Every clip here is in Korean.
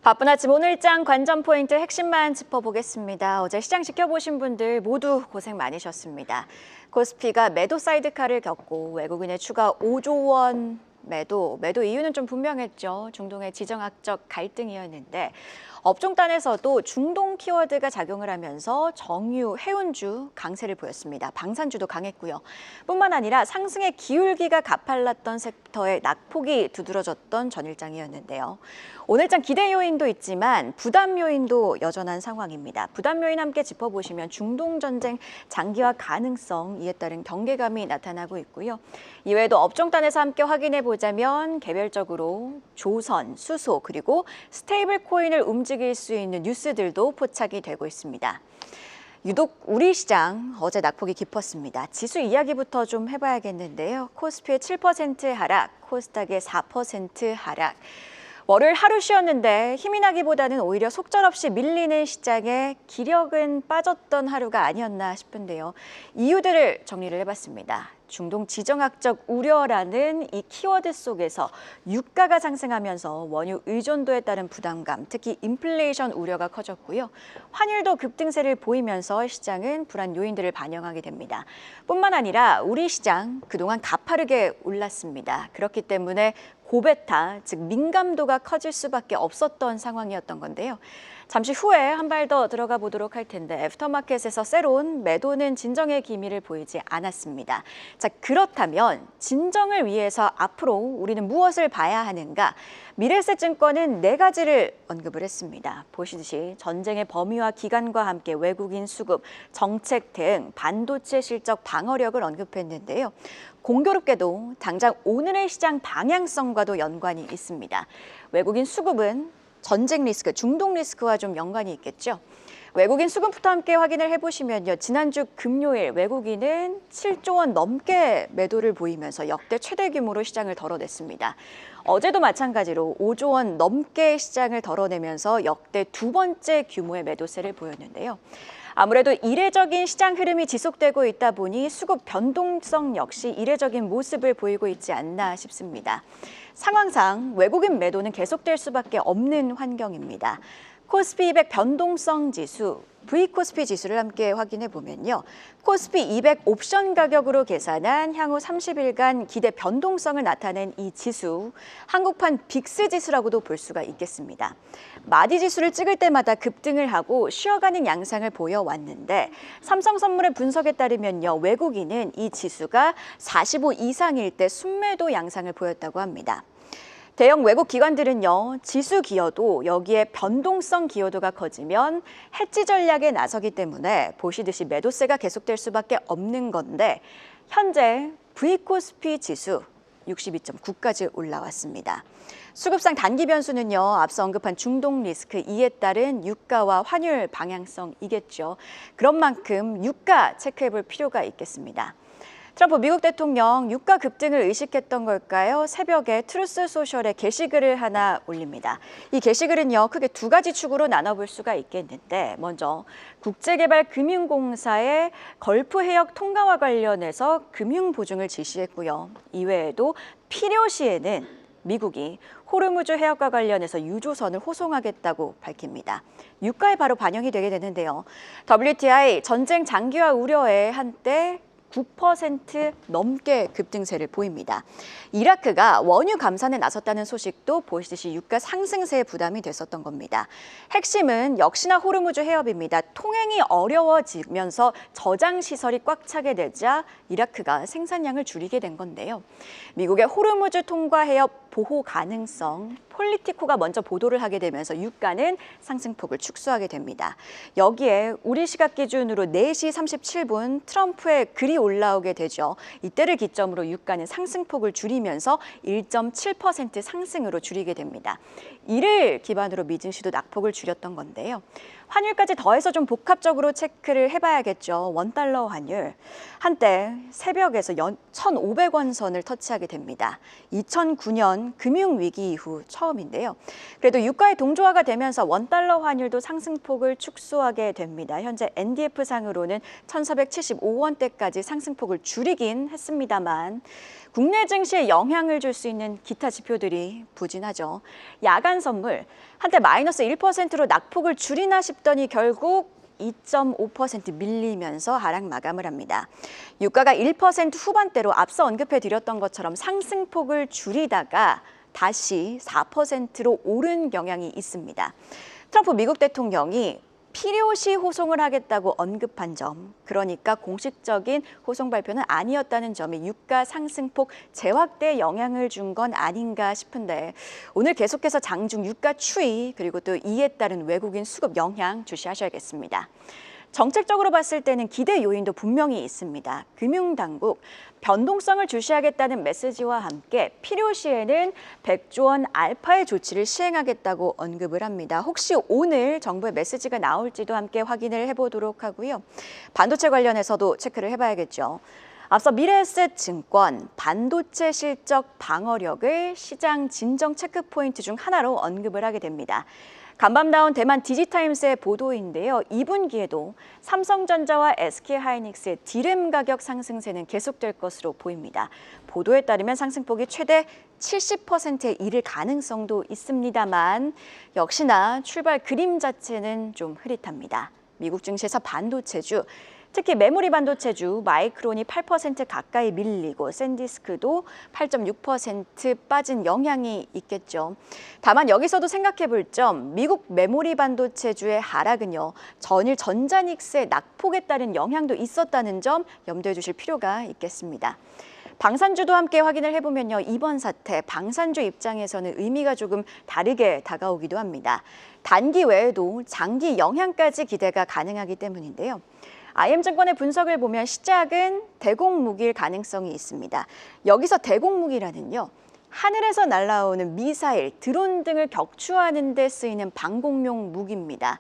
바쁜 아침 오늘장 관전 포인트 핵심만 짚어보겠습니다. 어제 시장 지켜보신 분들 모두 고생 많으셨습니다. 코스피가 매도 사이드카를 겪고 외국인의 추가 5조 원 매도 이유는 좀 분명했죠. 중동의 지정학적 갈등이었는데 업종단에서도 중동 키워드가 작용을 하면서 정유, 해운주 강세를 보였습니다. 방산주도 강했고요. 뿐만 아니라 상승의 기울기가 가팔랐던 섹터의 낙폭이 두드러졌던 전일장이었는데요. 오늘장 기대 요인도 있지만 부담 요인도 여전한 상황입니다. 부담 요인 함께 짚어보시면 중동 전쟁 장기화 가능성, 이에 따른 경계감이 나타나고 있고요. 이외에도 업종단에서 함께 확인해 보자면 개별적으로 조선, 수소, 그리고 스테이블 코인을 움직일 수 있는 뉴스들도 포착이 되고 있습니다. 유독 우리 시장 어제 낙폭이 깊었습니다. 지수 이야기부터 좀 해봐야겠는데요. 코스피의 7% 하락, 코스닥의 4% 하락. 월요일 하루 쉬었는데 힘이 나기보다는 오히려 속절없이 밀리는 시장에 기력은 빠졌던 하루가 아니었나 싶은데요. 이유들을 정리를 해봤습니다. 중동 지정학적 우려라는 이 키워드 속에서 유가가 상승하면서 원유 의존도에 따른 부담감, 특히 인플레이션 우려가 커졌고요. 환율도 급등세를 보이면서 시장은 불안 요인들을 반영하게 됩니다. 뿐만 아니라 우리 시장 그동안 가파르게 올랐습니다. 그렇기 때문에 고베타, 즉 민감도가 커질 수밖에 없었던 상황이었던 건데요. 잠시 후에 한 발 더 들어가 보도록 할 텐데 애프터마켓에서 새로운 매도는 진정의 기미를 보이지 않았습니다. 자, 그렇다면 진정을 위해서 앞으로 우리는 무엇을 봐야 하는가? 미래에셋증권은 4가지를 언급을 했습니다. 보시듯이 전쟁의 범위와 기간과 함께 외국인 수급, 정책 대응, 반도체 실적 방어력을 언급했는데요. 공교롭게도 당장 오늘의 시장 방향성과도 연관이 있습니다. 외국인 수급은 전쟁 리스크, 중동 리스크와 좀 연관이 있겠죠. 외국인 수급부터 함께 확인을 해보시면요. 지난주 금요일 외국인은 7조 원 넘게 매도를 보이면서 역대 최대 규모로 시장을 덜어냈습니다. 어제도 마찬가지로 5조 원 넘게 시장을 덜어내면서 역대 2번째 규모의 매도세를 보였는데요. 아무래도 이례적인 시장 흐름이 지속되고 있다 보니 수급 변동성 역시 이례적인 모습을 보이고 있지 않나 싶습니다. 상황상 외국인 매도는 계속될 수밖에 없는 환경입니다. 코스피 200 변동성 지수, V코스피 지수를 함께 확인해 보면요. 코스피 200 옵션 가격으로 계산한 향후 30일간 기대 변동성을 나타낸 이 지수, 한국판 빅스 지수라고도 볼 수가 있겠습니다. 마디 지수를 찍을 때마다 급등을 하고 쉬어가는 양상을 보여왔는데 삼성선물의 분석에 따르면요. 외국인은 이 지수가 45 이상일 때 순매도 양상을 보였다고 합니다. 대형 외국 기관들은요, 지수 기여도 여기에 변동성 기여도가 커지면 해지 전략에 나서기 때문에 보시듯이 매도세가 계속될 수밖에 없는 건데 현재 V코스피 지수 62.9까지 올라왔습니다. 수급상 단기 변수는요, 앞서 언급한 중동 리스크, 이에 따른 유가와 환율 방향성이겠죠. 그런 만큼 유가 체크해볼 필요가 있겠습니다. 트럼프 미국 대통령 유가 급등을 의식했던 걸까요? 새벽에 트루스 소셜에 게시글을 하나 올립니다. 이 게시글은요, 크게 2가지 축으로 나눠볼 수가 있겠는데 먼저 국제개발금융공사의 걸프 해역 통과와 관련해서 금융 보증을 지시했고요. 이외에도 필요시에는 미국이 호르무즈 해역과 관련해서 유조선을 호송하겠다고 밝힙니다. 유가에 바로 반영이 되게 되는데요. WTI 전쟁 장기화 우려에 한때 9% 넘게 급등세를 보입니다. 이라크가 원유 감산에 나섰다는 소식도 보시듯이 유가 상승세에 부담이 됐었던 겁니다. 핵심은 역시나 호르무즈 해협입니다. 통행이 어려워지면서 저장 시설이 꽉 차게 되자 이라크가 생산량을 줄이게 된 건데요. 미국의 호르무즈 통과 해협 보호 가능성, 폴리티코가 먼저 보도를 하게 되면서 유가는 상승폭을 축소하게 됩니다. 여기에 우리 시각 기준으로 4시 37분 트럼프의 글이 올라오게 되죠. 이때를 기점으로 유가는 상승폭을 줄이면서 1.7% 상승으로 줄이게 됩니다. 이를 기반으로 미증시도 낙폭을 줄였던 건데요. 환율까지 더해서 좀 복합적으로 체크를 해봐야겠죠. 원달러 환율. 한때 새벽에서 1,500원 선을 터치하게 됩니다. 2009년 금융위기 이후 처음인데요. 그래도 유가의 동조화가 되면서 원달러 환율도 상승폭을 축소하게 됩니다. 현재 NDF상으로는 1,475원대까지 상승폭을 줄이긴 했습니다만 국내 증시에 영향을 줄 수 있는 기타 지표들이 부진하죠. 야간 선물, 한때 마이너스 1%로 낙폭을 줄이나 싶더니 결국 2.5% 밀리면서 하락 마감을 합니다. 유가가 1% 후반대로 앞서 언급해드렸던 것처럼 상승폭을 줄이다가 다시 4%로 오른 경향이 있습니다. 트럼프 미국 대통령이 필요시 호송을 하겠다고 언급한 점, 그러니까 공식적인 호송 발표는 아니었다는 점이 유가 상승폭 재확대에 영향을 준 건 아닌가 싶은데 오늘 계속해서 장중 유가 추이 그리고 또 이에 따른 외국인 수급 영향 주시하셔야겠습니다. 정책적으로 봤을 때는 기대 요인도 분명히 있습니다. 금융당국, 변동성을 주시하겠다는 메시지와 함께 필요시에는 100조 원 알파의 조치를 시행하겠다고 언급을 합니다. 혹시 오늘 정부의 메시지가 나올지도 함께 확인을 해보도록 하고요. 반도체 관련해서도 체크를 해봐야겠죠. 앞서 미래에셋증권 반도체 실적 방어력을 시장 진정 체크 포인트 중 하나로 언급을 하게 됩니다. 간밤 나온 대만 디지타임스의 보도인데요. 2분기에도 삼성전자와 SK하이닉스의 디램 가격 상승세는 계속될 것으로 보입니다. 보도에 따르면 상승폭이 최대 70%에 이를 가능성도 있습니다만 역시나 출발 그림 자체는 좀 흐릿합니다. 미국 증시에서 반도체주, 특히 메모리 반도체주 마이크론이 8% 가까이 밀리고 샌디스크도 8.6% 빠진 영향이 있겠죠. 다만 여기서도 생각해 볼 점, 미국 메모리 반도체주의 하락은요, 전일 전자닉스의 낙폭에 따른 영향도 있었다는 점 염두해 주실 필요가 있겠습니다. 방산주도 함께 확인을 해보면요. 이번 사태, 방산주 입장에서는 의미가 조금 다르게 다가오기도 합니다. 단기 외에도 장기 영향까지 기대가 가능하기 때문인데요. IM증권의 분석을 보면 시작은 대공무기일 가능성이 있습니다. 여기서 대공무기라는요, 하늘에서 날아오는 미사일, 드론 등을 격추하는 데 쓰이는 방공용 무기입니다.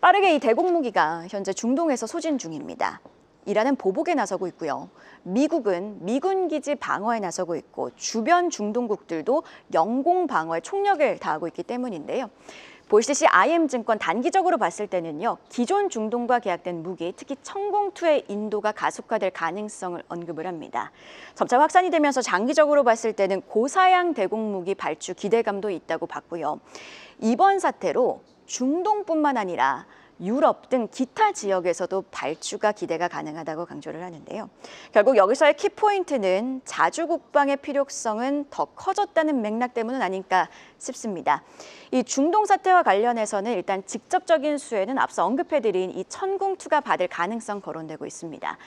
빠르게 이 대공무기가 현재 중동에서 소진 중입니다. 이란은 보복에 나서고 있고요. 미국은 미군 기지 방어에 나서고 있고 주변 중동국들도 영공 방어에 총력을 다하고 있기 때문인데요. 보시듯이 IM증권 단기적으로 봤을 때는요. 기존 중동과 계약된 무기, 특히 천공투의 인도가 가속화될 가능성을 언급을 합니다. 점차 확산이 되면서 장기적으로 봤을 때는 고사양 대공무기 발주 기대감도 있다고 봤고요. 이번 사태로 중동뿐만 아니라 유럽 등 기타 지역에서도 발주가 기대가 가능하다고 강조를 하는데요. 결국 여기서의 키포인트는 자주국방의 필요성은 더 커졌다는 맥락 때문은 아닐까 싶습니다. 이 중동 사태와 관련해서는 일단 직접적인 수혜는 앞서 언급해드린 이 천궁2가 받을 가능성 거론되고 있습니다.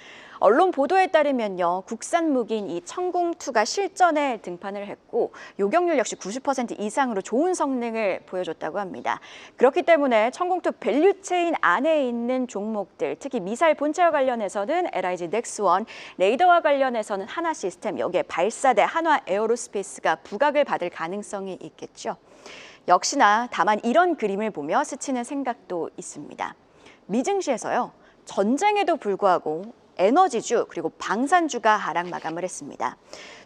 언론 보도에 따르면요, 국산 무기인 이 천궁2가 실전에 등판을 했고 요격률 역시 90% 이상으로 좋은 성능을 보여줬다고 합니다. 그렇기 때문에 천궁2 밸류체인 안에 있는 종목들, 특히 미사일 본체와 관련해서는 LIG 넥스원, 레이더와 관련해서는 하나 시스템, 여기에 발사대 한화 에어로스페이스가 부각을 받을 가능성이 있겠죠. 역시나 다만 이런 그림을 보며 스치는 생각도 있습니다. 미증시에서요, 전쟁에도 불구하고 에너지주 그리고 방산주가 하락 마감을 했습니다.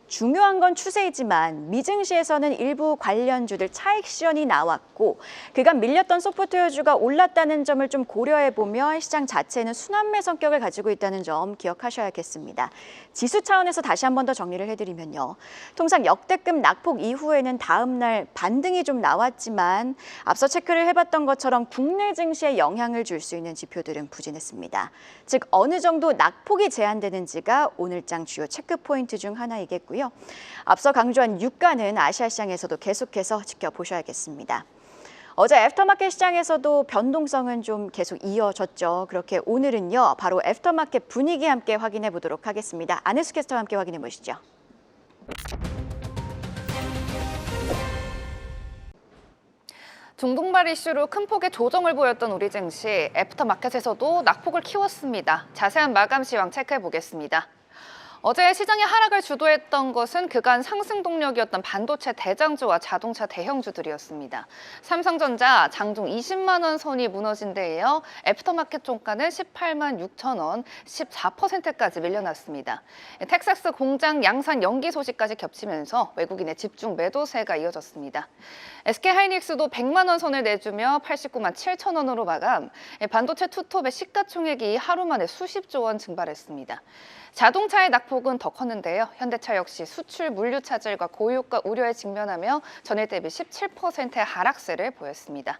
중요한 건 추세이지만 미증시에서는 일부 관련주들 차익 시연이 나왔고 그간 밀렸던 소프트웨어주가 올랐다는 점을 좀 고려해보면 시장 자체는 순환매 성격을 가지고 있다는 점 기억하셔야겠습니다. 지수 차원에서 다시 한 번 더 정리를 해드리면요. 통상 역대급 낙폭 이후에는 다음 날 반등이 좀 나왔지만 앞서 체크를 해봤던 것처럼 국내 증시에 영향을 줄 수 있는 지표들은 부진했습니다. 즉 어느 정도 낙폭이 제한되는지가 오늘장 주요 체크 포인트 중 하나이겠고요. 앞서 강조한 유가는 아시아 시장에서도 계속해서 지켜보셔야겠습니다. 어제 애프터마켓 시장에서도 변동성은 좀 계속 이어졌죠. 그렇게 오늘은요, 바로 애프터마켓 분위기 함께 확인해 보도록 하겠습니다. 안혜수 캐스터와 함께 확인해 보시죠. 중동발 이슈로 큰 폭의 조정을 보였던 우리 증시, 애프터마켓에서도 낙폭을 키웠습니다. 자세한 마감 시황 체크해 보겠습니다. 어제 시장의 하락을 주도했던 것은 그간 상승 동력이었던 반도체 대장주와 자동차 대형주들이었습니다. 삼성전자 장중 20만 원 선이 무너진 데에 이어 애프터마켓 종가는 18만 6천 원, 14%까지 밀려났습니다. 텍사스 공장 양산 연기 소식까지 겹치면서 외국인의 집중 매도세가 이어졌습니다. SK하이닉스도 100만 원 선을 내주며 89만 7천 원으로 마감, 반도체 투톱의 시가총액이 하루 만에 수십조 원 증발했습니다. 자동차의 낙폭은 더 컸는데요. 현대차 역시 수출 물류 차질과 고유가 우려에 직면하며 전일 대비 17%의 하락세를 보였습니다.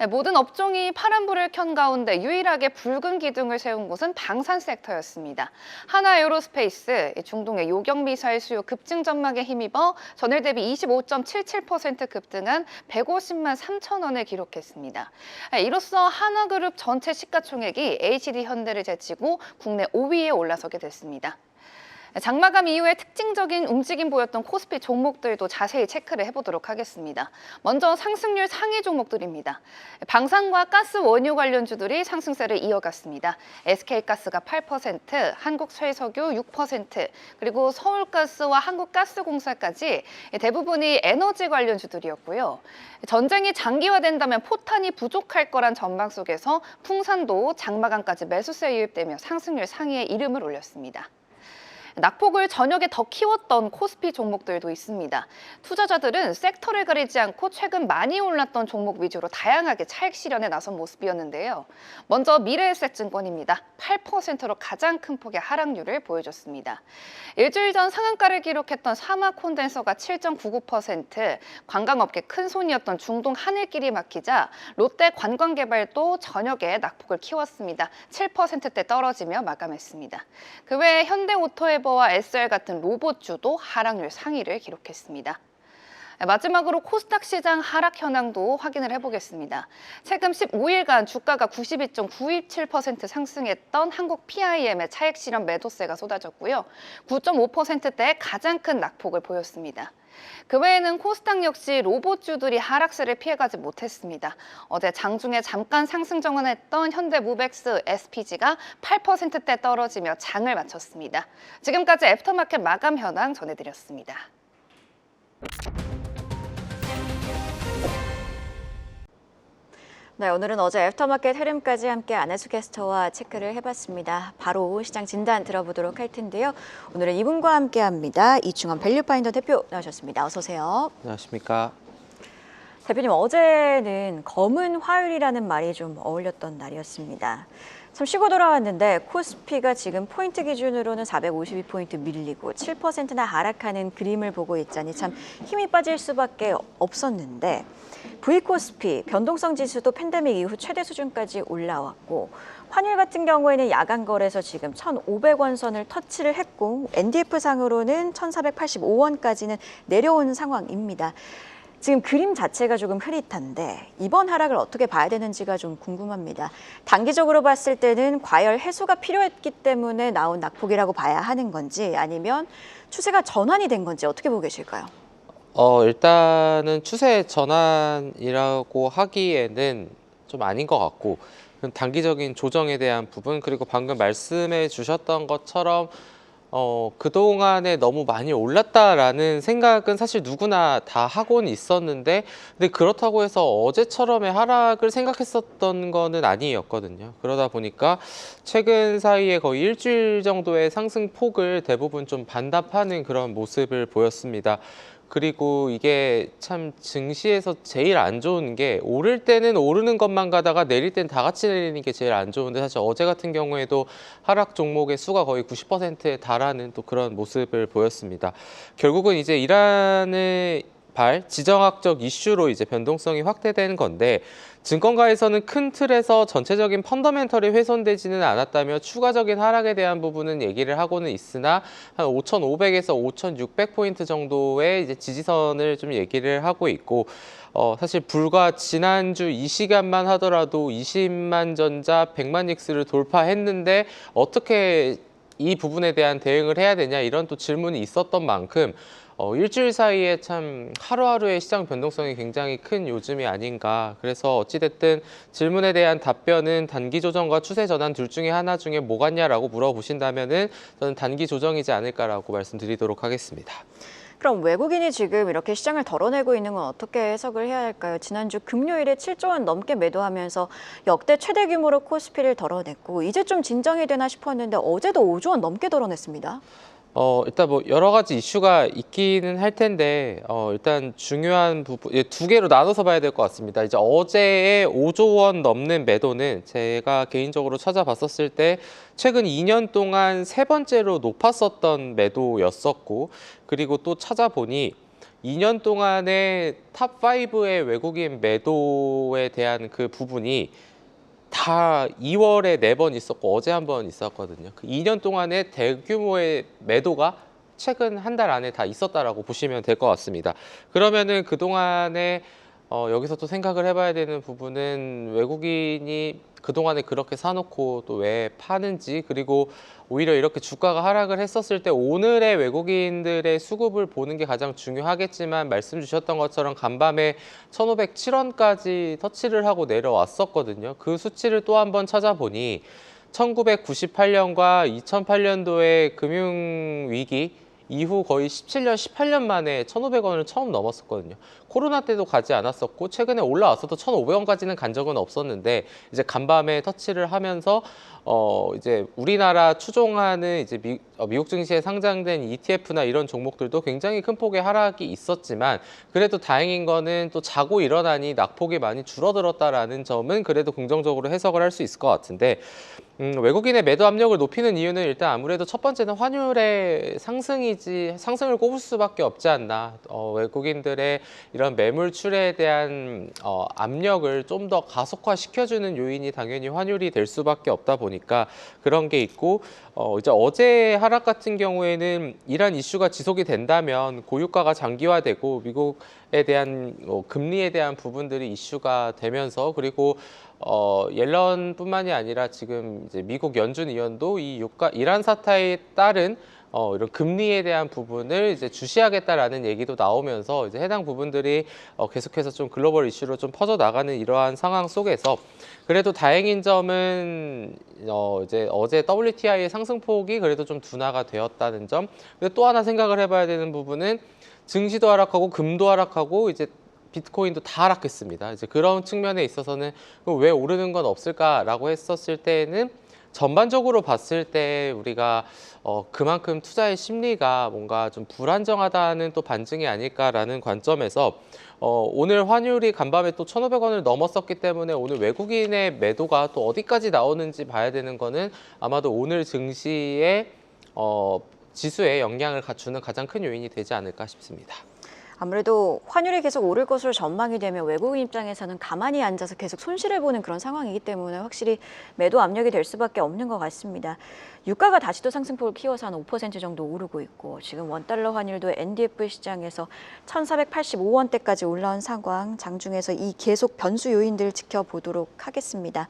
모든 업종이 파란불을 켠 가운데 유일하게 붉은 기둥을 세운 곳은 방산 섹터였습니다. 하나에어로스페이스, 중동의 요격 미사일 수요 급증 전망에 힘입어 전일 대비 25.77% 급등한 150만 3천 원을 기록했습니다. 이로써 한화그룹 전체 시가총액이 HD 현대를 제치고 국내 5위에 올라서게 됐습니다. 장마감 이후에 특징적인 움직임 보였던 코스피 종목들도 자세히 체크를 해보도록 하겠습니다. 먼저 상승률 상위 종목들입니다. 방산과 가스 원유 관련주들이 상승세를 이어갔습니다. SK가스가 8%, 한국쇠석유 6%, 그리고 서울가스와 한국가스공사까지 대부분이 에너지 관련주들이었고요. 전쟁이 장기화된다면 포탄이 부족할 거란 전망 속에서 풍산도 장마감까지 매수세에 유입되며 상승률 상위에 이름을 올렸습니다. 낙폭을 저녁에 더 키웠던 코스피 종목들도 있습니다. 투자자들은 섹터를 가리지 않고 최근 많이 올랐던 종목 위주로 다양하게 차익 실현에 나선 모습이었는데요. 먼저 미래에셋증권입니다. 8%로 가장 큰 폭의 하락률을 보여줬습니다. 일주일 전 상한가를 기록했던 사막 콘덴서가 7.99%, 관광업계 큰 손이었던 중동 하늘길이 막히자 롯데 관광개발도 저녁에 낙폭을 키웠습니다. 7%대 떨어지며 마감했습니다. 그 외에 현대오토에버 와 SL 같은 로봇주도 하락률 상위를 기록했습니다. 마지막으로 코스닥 시장 하락 현황도 확인을 해보겠습니다. 최근 15일간 주가가 92.97% 상승했던 한국 PIM의 차익 실현 매도세가 쏟아졌고요. 9.5%대의 가장 큰 낙폭을 보였습니다. 그 외에는 코스닥 역시 로봇주들이 하락세를 피해가지 못했습니다. 어제 장중에 잠깐 상승 정언했던 현대무벡스, SPG가 8%대 떨어지며 장을 마쳤습니다. 지금까지 애프터마켓 마감 현황 전해드렸습니다. 네, 오늘은 어제 애프터마켓 흐름까지 함께 안혜수 캐스터와 체크를 해봤습니다. 바로 시장 진단 들어보도록 할 텐데요. 오늘은 이분과 함께합니다. 이충원 밸류파인더 대표 나오셨습니다. 어서 오세요. 안녕하십니까. 대표님, 어제는 검은 화요일이라는 말이 좀 어울렸던 날이었습니다. 참 쉬고 돌아왔는데 코스피가 지금 포인트 기준으로는 452포인트 밀리고 7%나 하락하는 그림을 보고 있자니 참 힘이 빠질 수밖에 없었는데 V코스피 변동성 지수도 팬데믹 이후 최대 수준까지 올라왔고 환율 같은 경우에는 야간 거래에서 지금 1,500원 선을 터치를 했고 NDF상으로는 1,485원까지는 내려온 상황입니다. 지금 그림 자체가 조금 흐릿한데 이번 하락을 어떻게 봐야 되는지가 좀 궁금합니다. 단기적으로 봤을 때는 과열 해소가 필요했기 때문에 나온 낙폭이라고 봐야 하는 건지 아니면 추세가 전환이 된 건지 어떻게 보고 계실까요? 일단은 추세 전환이라고 하기에는 좀 아닌 것 같고 단기적인 조정에 대한 부분 그리고 방금 말씀해 주셨던 것처럼 그동안에 너무 많이 올랐다라는 생각은 사실 누구나 다 하고는 있었는데 근데 그렇다고 해서 어제처럼의 하락을 생각했었던 거는 아니었거든요. 그러다 보니까 최근 사이에 거의 일주일 정도의 상승폭을 대부분 좀 반납하는 그런 모습을 보였습니다. 그리고 이게 참 증시에서 제일 안 좋은 게 오를 때는 오르는 것만 가다가 내릴 땐 다 같이 내리는 게 제일 안 좋은데 사실 어제 같은 경우에도 하락 종목의 수가 거의 90%에 달하는 또 그런 모습을 보였습니다. 결국은 이제 이란의 지정학적 이슈로 이제 변동성이 확대되는 건데 증권가에서는 큰 틀에서 전체적인 펀더멘털이 훼손되지는 않았다며 추가적인 하락에 대한 부분은 얘기를 하고는 있으나 한 5,500에서 5,600포인트 정도의 이제 지지선을 좀 얘기를 하고 있고 사실 불과 지난주 이 시간만 하더라도 20만 전자 100만 닉스를 돌파했는데 어떻게 이 부분에 대한 대응을 해야 되냐 이런 또 질문이 있었던 만큼 일주일 사이에 참 하루하루의 시장 변동성이 굉장히 큰 요즘이 아닌가. 그래서 어찌됐든 질문에 대한 답변은 단기 조정과 추세 전환 둘 중에 하나 중에 뭐 같냐라고 물어보신다면은 저는 단기 조정이지 않을까라고 말씀드리도록 하겠습니다. 그럼 외국인이 지금 이렇게 시장을 덜어내고 있는 건 어떻게 해석을 해야 할까요? 지난주 금요일에 7조 원 넘게 매도하면서 역대 최대 규모로 코스피를 덜어냈고 이제 좀 진정이 되나 싶었는데 어제도 5조 원 넘게 덜어냈습니다. 일단 뭐 여러 가지 이슈가 있기는 할 텐데, 일단 중요한 부분, 두 개로 나눠서 봐야 될 것 같습니다. 이제 어제의 5조 원 넘는 매도는 제가 개인적으로 찾아봤었을 때 최근 2년 동안 세 번째로 높았었던 매도였었고, 그리고 또 찾아보니 2년 동안의 탑5의 외국인 매도에 대한 그 부분이 다 2월에 4번 있었고 어제 한 번 있었거든요. 그 2년 동안의 대규모의 매도가 최근 한 달 안에 다 있었다라고 보시면 될 것 같습니다. 그러면은 그동안에 여기서 또 생각을 해봐야 되는 부분은 외국인이 그동안에 그렇게 사놓고 또 왜 파는지, 그리고 오히려 이렇게 주가가 하락을 했었을 때 오늘의 외국인들의 수급을 보는 게 가장 중요하겠지만, 말씀 주셨던 것처럼 간밤에 1,507원까지 터치를 하고 내려왔었거든요. 그 수치를 또 한번 찾아보니 1998년과 2008년도의 금융위기 이후 거의 17년, 18년 만에 1,500원을 처음 넘었었거든요. 코로나 때도 가지 않았었고 최근에 올라왔어도 1,500원까지는 간 적은 없었는데, 이제 간밤에 터치를 하면서 이제 우리나라 추종하는 이제 미국 증시에 상장된 ETF나 이런 종목들도 굉장히 큰 폭의 하락이 있었지만, 그래도 다행인 거는 또 자고 일어나니 낙폭이 많이 줄어들었다라는 점은 그래도 긍정적으로 해석을 할 수 있을 것 같은데, 외국인의 매도 압력을 높이는 이유는 일단 아무래도 첫 번째는 환율의 상승을 꼽을 수밖에 없지 않나. 외국인들의 이런 매물출에 대한 압력을 좀 더 가속화시켜주는 요인이 당연히 환율이 될 수밖에 없다 보니까 그런 게 있고, 이제 어제 하락 같은 경우에는 이런 이슈가 지속이 된다면 고유가가 장기화되고 미국에 대한 금리에 대한 부분들이 이슈가 되면서, 그리고 옐런뿐만이 아니라 지금 이제 미국 연준 의원도 이 이란 사태에 따른 이런 금리에 대한 부분을 이제 주시하겠다라는 얘기도 나오면서 이제 해당 부분들이 계속해서 좀 글로벌 이슈로 좀 퍼져 나가는 이러한 상황 속에서, 그래도 다행인 점은 이제 어제 WTI의 상승폭이 그래도 좀 둔화가 되었다는 점. 근데 또 하나 생각을 해봐야 되는 부분은 증시도 하락하고 금도 하락하고 이제 비트코인도 다 하락했습니다. 이제 그런 측면에 있어서는 왜 오르는 건 없을까라고 했었을 때는 전반적으로 봤을 때 우리가 그만큼 투자의 심리가 뭔가 좀 불안정하다는 또 반증이 아닐까라는 관점에서 오늘 환율이 간밤에 또 1,500원을 넘었었기 때문에 오늘 외국인의 매도가 또 어디까지 나오는지 봐야 되는 거는 아마도 오늘 증시의 지수에 영향을 갖추는 가장 큰 요인이 되지 않을까 싶습니다. 아무래도 환율이 계속 오를 것으로 전망이 되면 외국인 입장에서는 가만히 앉아서 계속 손실을 보는 그런 상황이기 때문에 확실히 매도 압력이 될 수밖에 없는 것 같습니다. 유가가 다시 또 상승폭을 키워서 한 5% 정도 오르고 있고, 지금 원달러 환율도 NDF 시장에서 1,485원대까지 올라온 상황, 장중에서 이 계속 변수 요인들 지켜보도록 하겠습니다.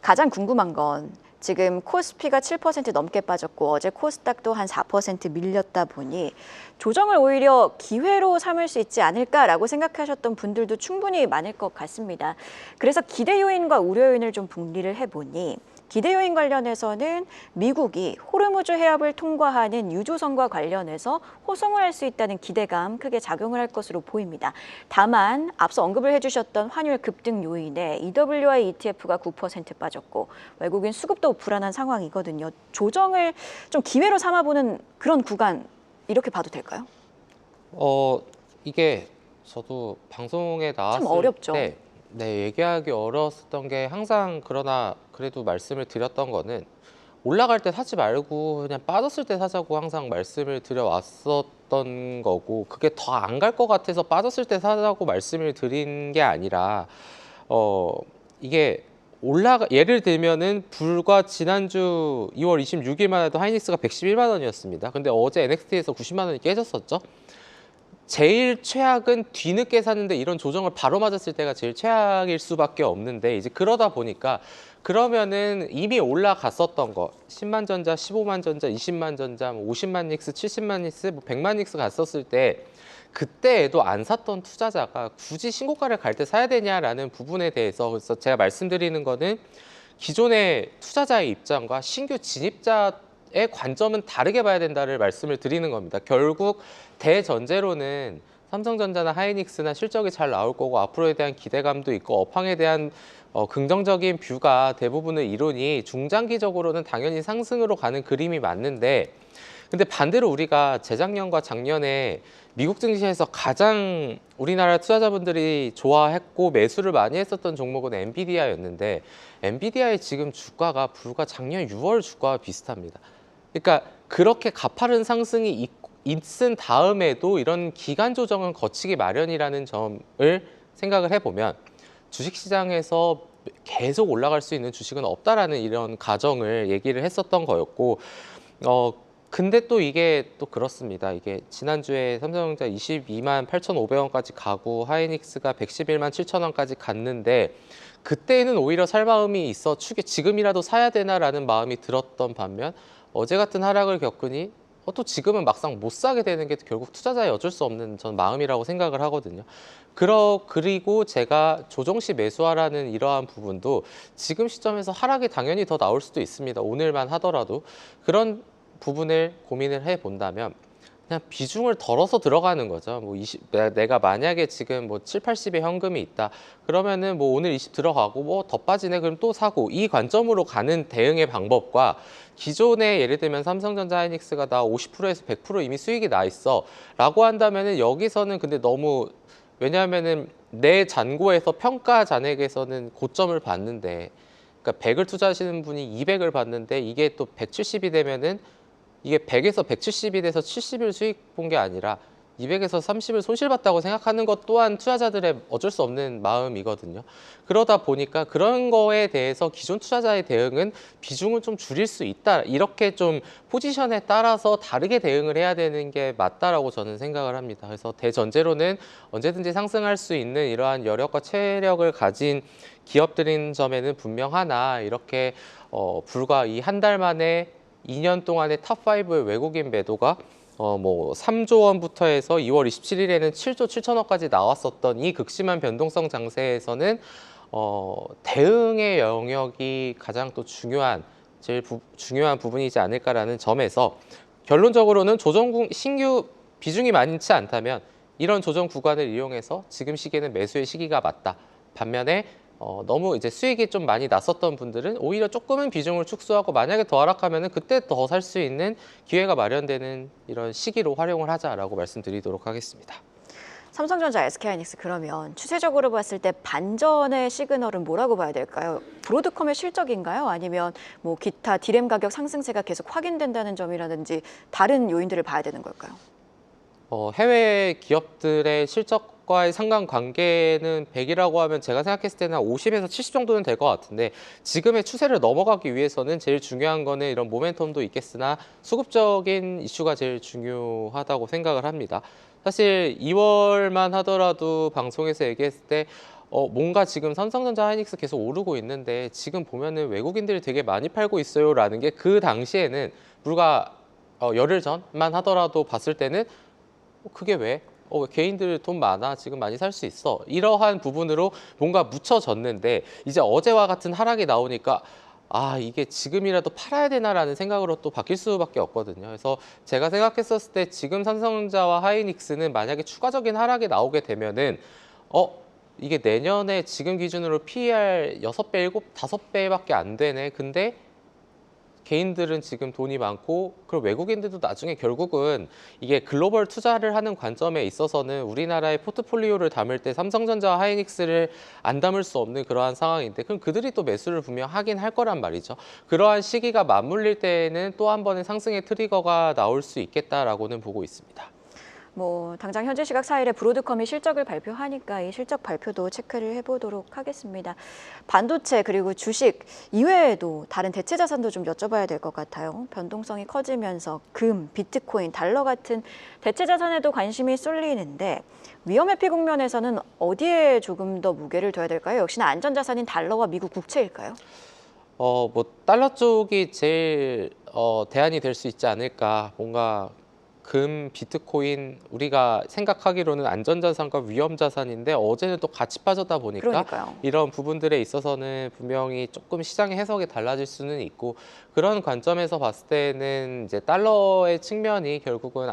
가장 궁금한 건 지금 코스피가 7% 넘게 빠졌고 어제 코스닥도 한 4% 밀렸다 보니 조정을 오히려 기회로 삼을 수 있지 않을까라고 생각하셨던 분들도 충분히 많을 것 같습니다. 그래서 기대 요인과 우려 요인을 좀 분리를 해보니, 기대 요인 관련해서는 미국이 호르무즈 해협을 통과하는 유조선과 관련해서 호송을 할 수 있다는 기대감 크게 작용을 할 것으로 보입니다. 다만 앞서 언급을 해주셨던 환율 급등 요인에 EWI ETF가 9% 빠졌고 외국인 수급도 불안한 상황이거든요. 조정을 좀 기회로 삼아보는 그런 구간, 이렇게 봐도 될까요? 이게 저도 방송에 나왔을 참 어렵죠. 때 얘기하기 어려웠던 게, 항상 그러나 그래도 말씀을 드렸던 거는 올라갈 때 사지 말고 그냥 빠졌을 때 사자고 항상 말씀을 드려왔었던 거고, 그게 더 안 갈 것 같아서 빠졌을 때 사자고 말씀을 드린 게 아니라, 이게 예를 들면은 불과 지난주 2월 26일만 해도 하이닉스가 111만 원이었습니다. 근데 어제 NXT에서 90만 원이 깨졌었죠. 제일 최악은 뒤늦게 샀는데 이런 조정을 바로 맞았을 때가 제일 최악일 수밖에 없는데, 이제 그러다 보니까 그러면은 이미 올라갔었던 거 10만 전자, 15만 전자, 20만 전자, 50만 닉스, 70만 닉스, 100만 닉스 갔었을 때 그때에도 안 샀던 투자자가 굳이 신고가를 갈 때 사야 되냐라는 부분에 대해서, 그래서 제가 말씀드리는 거는 기존의 투자자의 입장과 신규 진입자의 관점은 다르게 봐야 된다를 말씀을 드리는 겁니다. 결국 대전제로는 삼성전자나 하이닉스나 실적이 잘 나올 거고 앞으로에 대한 기대감도 있고 업황에 대한 긍정적인 뷰가 대부분을 이루니 중장기적으로는 당연히 상승으로 가는 그림이 맞는데, 근데 반대로 우리가 재작년과 작년에 미국 증시에서 가장 우리나라 투자자분들이 좋아했고 매수를 많이 했었던 종목은 엔비디아였는데 엔비디아의 지금 주가가 불과 작년 6월 주가와 비슷합니다. 그러니까 그렇게 가파른 상승이 있은 다음에도 이런 기간 조정은 거치기 마련이라는 점을 생각을 해보면 주식시장에서 계속 올라갈 수 있는 주식은 없다라는 이런 가정을 얘기를 했었던 거였고 근데 또 이게 또 그렇습니다. 이게 지난주에 삼성전자 22만 8,500원까지 가고 하이닉스가 111만 7,000원까지 갔는데 그때는 오히려 살 마음이 있어 지금이라도 사야 되나라는 마음이 들었던 반면 어제 같은 하락을 겪으니 또 지금은 막상 못 사게 되는 게 결국 투자자의 어쩔 수 없는 전 마음이라고 생각을 하거든요. 그리고 제가 조정 시 매수하라는 이러한 부분도 지금 시점에서 하락이 당연히 더 나올 수도 있습니다. 오늘만 하더라도 그런 부분을 고민을 해본다면 그냥 비중을 덜어서 들어가는 거죠. 뭐 내가 만약에 지금 뭐 7, 80에 현금이 있다. 그러면은 뭐 오늘 20 들어가고 뭐 더 빠지네 그럼 또 사고 이 관점으로 가는 대응의 방법과 기존에 예를 들면 삼성전자 하이닉스가 나 50%에서 100% 이미 수익이 나 있어 라고 한다면은 여기서는 근데 너무 왜냐하면은 내 잔고에서 평가 잔액에서는 고점을 봤는데 그러니까 100을 투자하시는 분이 200을 봤는데 이게 또 170이 되면은 이게 100에서 170이 돼서 70일 수익 본 게 아니라 200에서 30을 손실봤다고 생각하는 것 또한 투자자들의 어쩔 수 없는 마음이거든요. 그러다 보니까 그런 거에 대해서 기존 투자자의 대응은 비중을 좀 줄일 수 있다. 이렇게 좀 포지션에 따라서 다르게 대응을 해야 되는 게 맞다라고 저는 생각을 합니다. 그래서 대전제로는 언제든지 상승할 수 있는 이러한 여력과 체력을 가진 기업들인 점에는 분명하나 이렇게 불과 이 한 달 만에 2년 동안의 탑5의 외국인 매도가 뭐 3조 원부터 해서 2월 27일에는 7조 7천억까지 나왔었던 이 극심한 변동성 장세에서는 대응의 영역이 가장 또 제일 중요한 부분이지 않을까라는 점에서 결론적으로는 신규 비중이 많지 않다면 이런 조정 구간을 이용해서 지금 시기에는 매수의 시기가 맞다. 반면에 너무 이제 수익이 좀 많이 났었던 분들은 오히려 조금은 비중을 축소하고 만약에 더 하락하면은 그때 더 살 수 있는 기회가 마련되는 이런 시기로 활용을 하자라고 말씀드리도록 하겠습니다. 삼성전자, SK하이닉스 그러면 추세적으로 봤을 때 반전의 시그널은 뭐라고 봐야 될까요? 브로드컴의 실적인가요? 아니면 뭐 기타 디램 가격 상승세가 계속 확인된다는 점이라든지 다른 요인들을 봐야 되는 걸까요? 해외 기업들의 실적과의 상관관계는 100이라고 하면 제가 생각했을 때는 한 50에서 70 정도는 될 것 같은데 지금의 추세를 넘어가기 위해서는 제일 중요한 거는 이런 모멘텀도 있겠으나 수급적인 이슈가 제일 중요하다고 생각을 합니다. 사실 2월만 하더라도 방송에서 얘기했을 때 뭔가 지금 삼성전자 하이닉스 계속 오르고 있는데 지금 보면은 외국인들이 되게 많이 팔고 있어요라는 게 그 당시에는 불과 열흘 전만 하더라도 봤을 때는 그게 왜? 개인들 돈 많아. 지금 많이 살 수 있어. 이러한 부분으로 뭔가 묻혀졌는데 이제 어제와 같은 하락이 나오니까 이게 지금이라도 팔아야 되나라는 생각으로 또 바뀔 수밖에 없거든요. 그래서 제가 생각했었을 때 지금 삼성전자와 하이닉스는 만약에 추가적인 하락이 나오게 되면은 이게 내년에 지금 기준으로 PER 6배, 5배밖에 안 되네. 근데 개인들은 지금 돈이 많고 그리고 외국인들도 나중에 결국은 이게 글로벌 투자를 하는 관점에 있어서는 우리나라의 포트폴리오를 담을 때 삼성전자와 하이닉스를 안 담을 수 없는 그러한 상황인데 그럼 그들이 또 매수를 분명 하긴 할 거란 말이죠. 그러한 시기가 맞물릴 때에는 또 한 번의 상승의 트리거가 나올 수 있겠다라고는 보고 있습니다. 뭐 당장 현재 시각 4일에 브로드컴이 실적을 발표하니까 이 실적 발표도 체크를 해보도록 하겠습니다. 반도체 그리고 주식 이외에도 다른 대체 자산도 좀 여쭤봐야 될 것 같아요. 변동성이 커지면서 금, 비트코인, 달러 같은 대체 자산에도 관심이 쏠리는데 위험 회피 국면에서는 어디에 조금 더 무게를 둬야 될까요? 역시나 안전자산인 달러와 미국 국채일까요? 뭐 달러 쪽이 제일 대안이 될 수 있지 않을까. 뭔가 금, 비트코인 우리가 생각하기로는 안전자산과 위험자산인데 어제는 또 같이 빠졌다 보니까 그러니까요. 이런 부분들에 있어서는 분명히 조금 시장의 해석이 달라질 수는 있고 그런 관점에서 봤을 때는 이제 달러의 측면이 결국은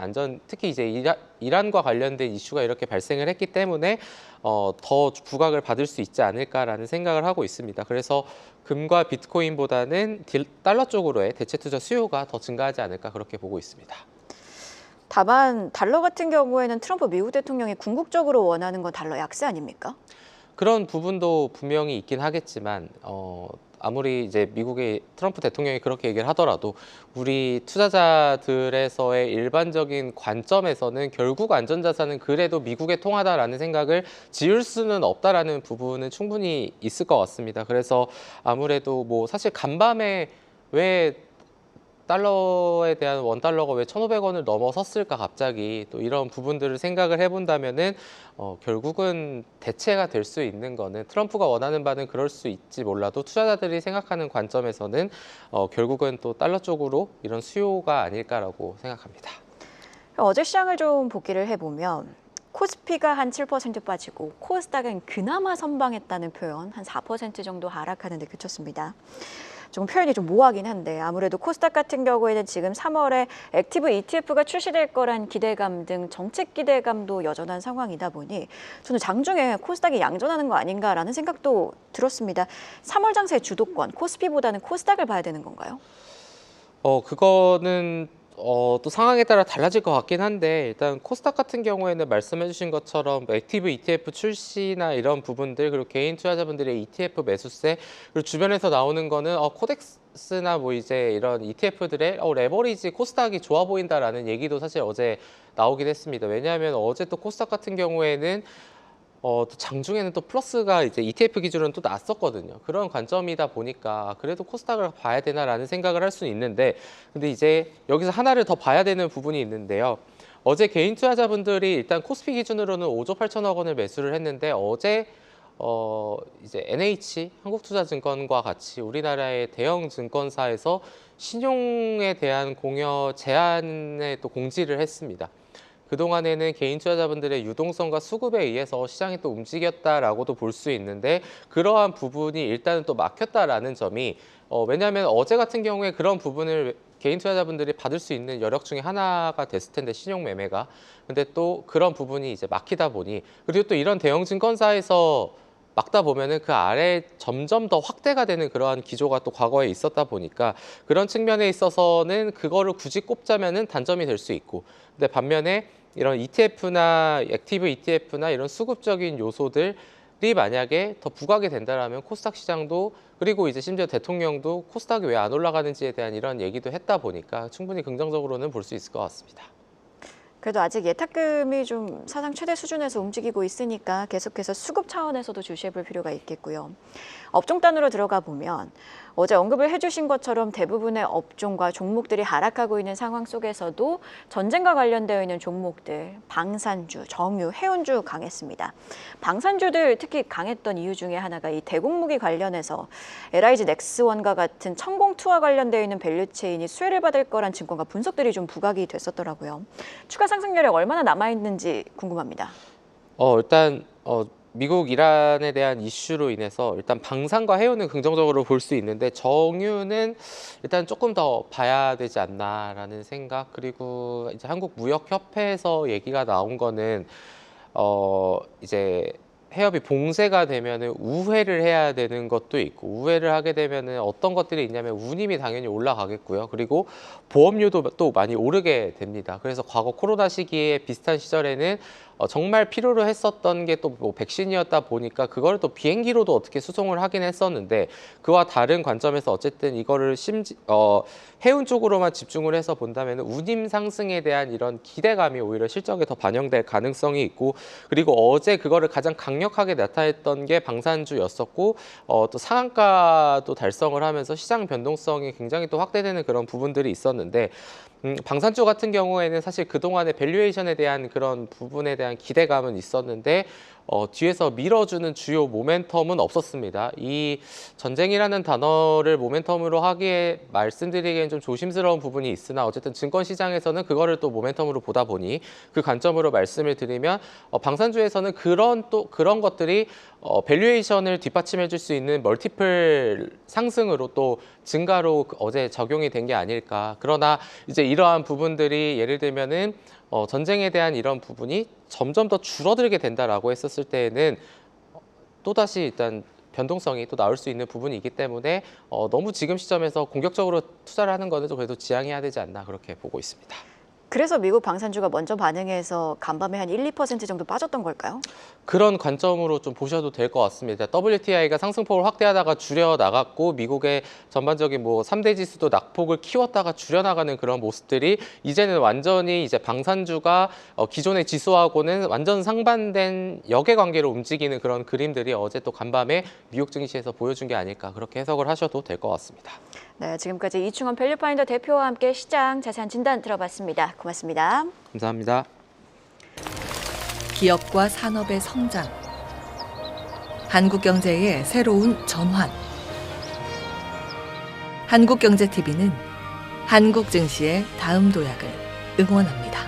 특히 이제 이란과 관련된 이슈가 이렇게 발생을 했기 때문에 더 부각을 받을 수 있지 않을까라는 생각을 하고 있습니다. 그래서 금과 비트코인보다는 달러 쪽으로의 대체 투자 수요가 더 증가하지 않을까 그렇게 보고 있습니다. 다만 달러 같은 경우에는 트럼프 미국 대통령이 궁극적으로 원하는 건 달러 약세 아닙니까? 그런 부분도 분명히 있긴 하겠지만 아무리 이제 미국의 트럼프 대통령이 그렇게 얘기를 하더라도 우리 투자자들에서의 일반적인 관점에서는 결국 안전자산은 그래도 미국에 통하다라는 생각을 지울 수는 없다라는 부분은 충분히 있을 것 같습니다. 그래서 아무래도 뭐 사실 간밤에 왜 달러에 대한 원달러가 왜 1,500원을 넘어섰을까 갑자기 또 이런 부분들을 생각을 해본다면은 결국은 대체가 될 수 있는 거는 트럼프가 원하는 바는 그럴 수 있지 몰라도 투자자들이 생각하는 관점에서는 결국은 또 달러 쪽으로 이런 수요가 아닐까라고 생각합니다. 어제 시장을 좀 복기를 해보면 코스피가 한 7% 빠지고 코스닥은 그나마 선방했다는 표현 한 4% 정도 하락하는 데 그쳤습니다. 조금 표현이 좀 모호하긴 한데 아무래도 코스닥 같은 경우에는 지금 3월에 액티브 ETF가 출시될 거란 기대감 등 정책 기대감도 여전한 상황이다 보니 저는 장중에 코스닥이 양전하는 거 아닌가라는 생각도 들었습니다. 3월 장세의 주도권, 코스피보다는 코스닥을 봐야 되는 건가요? 그거는 또 상황에 따라 달라질 것 같긴 한데 일단 코스닥 같은 경우에는 말씀해주신 것처럼 액티브 ETF 출시나 이런 부분들 그리고 개인 투자자분들의 ETF 매수세 그리고 주변에서 나오는 거는 코덱스나 뭐 이제 이런 ETF들의 레버리지 코스닥이 좋아 보인다라는 얘기도 사실 어제 나오긴 했습니다. 왜냐하면 어제 또 코스닥 같은 경우에는 또 장중에는 또 플러스가 이제 ETF 기준으로는 또 났었거든요. 그런 관점이다 보니까 그래도 코스닥을 봐야 되나라는 생각을 할 수는 있는데 근데 이제 여기서 하나를 더 봐야 되는 부분이 있는데요. 어제 개인 투자자분들이 일단 코스피 기준으로는 5조 8천억 원을 매수를 했는데 어제 이제 NH 한국투자증권과 같이 우리나라의 대형 증권사에서 신용에 대한 공여 제한에 또 공지를 했습니다. 그동안에는 개인 투자자분들의 유동성과 수급에 의해서 시장이 또 움직였다라고도 볼 수 있는데 그러한 부분이 일단은 또 막혔다라는 점이 왜냐하면 어제 같은 경우에 그런 부분을 개인 투자자분들이 받을 수 있는 여력 중에 하나가 됐을 텐데 신용 매매가 근데 또 그런 부분이 이제 막히다 보니 그리고 또 이런 대형 증권사에서 막다 보면은 그 아래 점점 더 확대가 되는 그러한 기조가 또 과거에 있었다 보니까 그런 측면에 있어서는 그거를 굳이 꼽자면은 단점이 될 수 있고 근데 반면에 이런 ETF나 액티브 ETF나 이런 수급적인 요소들이 만약에 더 부각이 된다라면 코스닥 시장도 그리고 이제 심지어 대통령도 코스닥이 왜 안 올라가는지에 대한 이런 얘기도 했다 보니까 충분히 긍정적으로는 볼 수 있을 것 같습니다. 그래도 아직 예탁금이 좀 사상 최대 수준에서 움직이고 있으니까 계속해서 수급 차원에서도 주시해볼 필요가 있겠고요. 업종 단으로 들어가 보면 어제 언급을 해주신 것처럼 대부분의 업종과 종목들이 하락하고 있는 상황 속에서도 전쟁과 관련되어 있는 종목들, 방산주, 정유, 해운주 강했습니다. 방산주들 특히 강했던 이유 중에 하나가 이 대공무기 관련해서 LIG 넥스원과 같은 천공투와 관련되어 있는 밸류체인이 수혜를 받을 거란 증권가 분석들이 좀 부각이 됐었더라고요. 추가 상승 여력 얼마나 남아있는지 궁금합니다. 일단 미국 이란에 대한 이슈로 인해서 일단 방산과 해운은 긍정적으로 볼 수 있는데 정유는 일단 조금 더 봐야 되지 않나라는 생각 그리고 이제 한국무역협회에서 얘기가 나온 거는 이제 해협이 봉쇄가 되면은 우회를 해야 되는 것도 있고 우회를 하게 되면은 어떤 것들이 있냐면 운임이 당연히 올라가겠고요. 그리고 보험료도 또 많이 오르게 됩니다. 그래서 과거 코로나 시기에 비슷한 시절에는 정말 필요로 했었던 게 또 뭐 백신이었다 보니까 그걸 또 비행기로도 어떻게 수송을 하긴 했었는데 그와 다른 관점에서 어쨌든 이거를 해운 쪽으로만 집중을 해서 본다면 운임 상승에 대한 이런 기대감이 오히려 실적에 더 반영될 가능성이 있고 그리고 어제 그거를 가장 강력하게 나타냈던 게 방산주였었고 또 상한가도 달성을 하면서 시장 변동성이 굉장히 또 확대되는 그런 부분들이 있었는데 방산주 같은 경우에는 사실 그동안의 밸류에이션에 대한 그런 부분에 대한 기대감은 있었는데 뒤에서 밀어주는 주요 모멘텀은 없었습니다. 이 전쟁이라는 단어를 모멘텀으로 하기에 말씀드리기엔 좀 조심스러운 부분이 있으나 어쨌든 증권 시장에서는 그거를 또 모멘텀으로 보다 보니 그 관점으로 말씀을 드리면 방산주에서는 그런 것들이 밸류에이션을 뒷받침해 줄 수 있는 멀티플 상승으로 또 증가로 어제 적용이 된 게 아닐까. 그러나 이제 이러한 부분들이 예를 들면은 전쟁에 대한 이런 부분이 점점 더 줄어들게 된다라고 했었을 때에는 또다시 일단 변동성이 또 나올 수 있는 부분이기 때문에 너무 지금 시점에서 공격적으로 투자를 하는 거는 좀 그래도 지양해야 되지 않나 그렇게 보고 있습니다. 그래서 미국 방산주가 먼저 반응해서 간밤에 한 1, 2% 정도 빠졌던 걸까요? 그런 관점으로 좀 보셔도 될 것 같습니다. WTI가 상승폭을 확대하다가 줄여 나갔고 미국의 전반적인 뭐 3대 지수도 낙폭을 키웠다가 줄여 나가는 그런 모습들이 이제는 완전히 이제 방산주가 기존의 지수하고는 완전 상반된 역의 관계로 움직이는 그런 그림들이 어제 또 간밤에 미국 증시에서 보여준 게 아닐까 그렇게 해석을 하셔도 될 것 같습니다. 네, 지금까지 이충원 밸류파인더 대표와 함께 시장 자세한 진단 들어봤습니다. 고맙습니다. 감사합니다. 기업과 산업의 성장, 한국 경제의 새로운 전환. 한국경제TV는 한국 증시의 다음 도약을 응원합니다.